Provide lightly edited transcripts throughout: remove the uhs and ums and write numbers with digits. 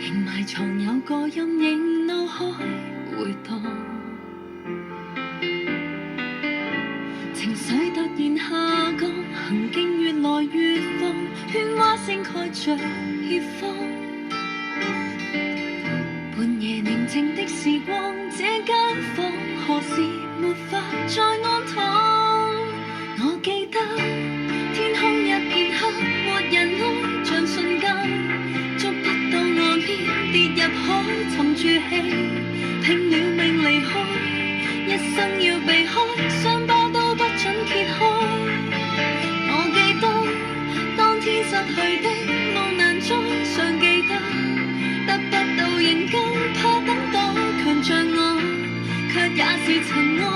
仍埋藏有個陰影，腦海回蕩，情緒突然下降，行徑越來越放，喧嘩聲蓋着怯慌。半夜寧靜的時光，這間房何時沒法再安躺？我記得天空一片黑，沒人愛，像瞬間捉不到岸邊，跌入海沉住氣，拼了命離開，一生要避開，傷疤都不准揭開。我記得當天失去的夢難再尚記得，得不到認救，怕等待，強像我，卻也是塵埃，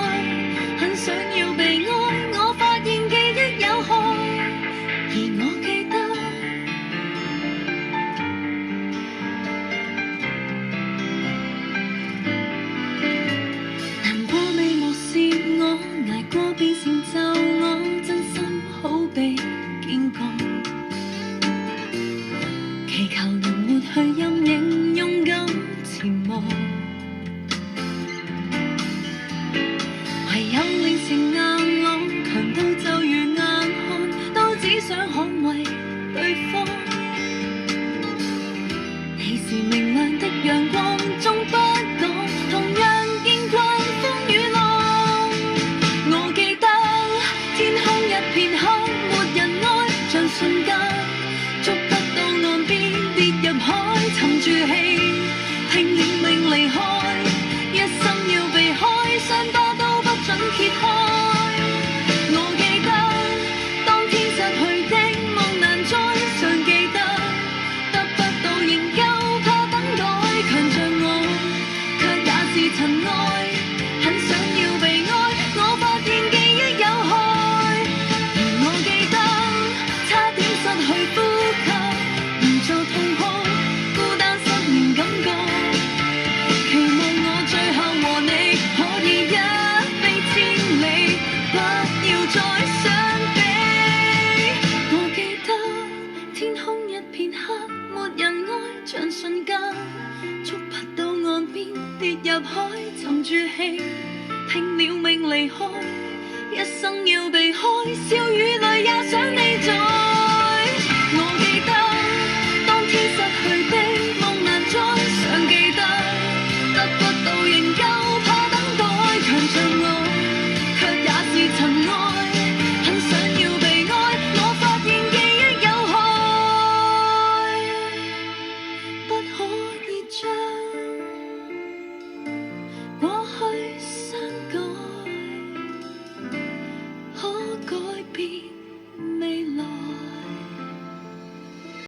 很想要被愛，我發現記憶有害，而我記得難過未無視我，捱過變成就我，真心好被見過，祈求能抹去陰影，勇敢前望，唯有練成硬朗，強到就如硬漢，都只想捍衛對方。你是明亮的陽光，終不講，同樣見慣風雨浪。我記得天空一片黑，沒人愛，像瞬間捉不到岸邊，跌入海沉住氣，拼了命離開，一生要避開，傷疤都不准揭開。我記得當天失去的夢難再尚記得，得不到認救，怕等待，強像我，卻也是塵埃，很想要被愛，我發現記憶有害，而我記得差點失去呼吸，唔做痛哭，孤單失眠感覺，期望我最後和你可以一飛千里，不要再相比。我記得天空一片黑，沒人愛，像瞬間捉不到岸邊，跌入海沉住氣，拼了命離開，一生要避開，笑與淚也想你在。我記得當天失去的夢難再尚記得，得不到認救，怕等待，強像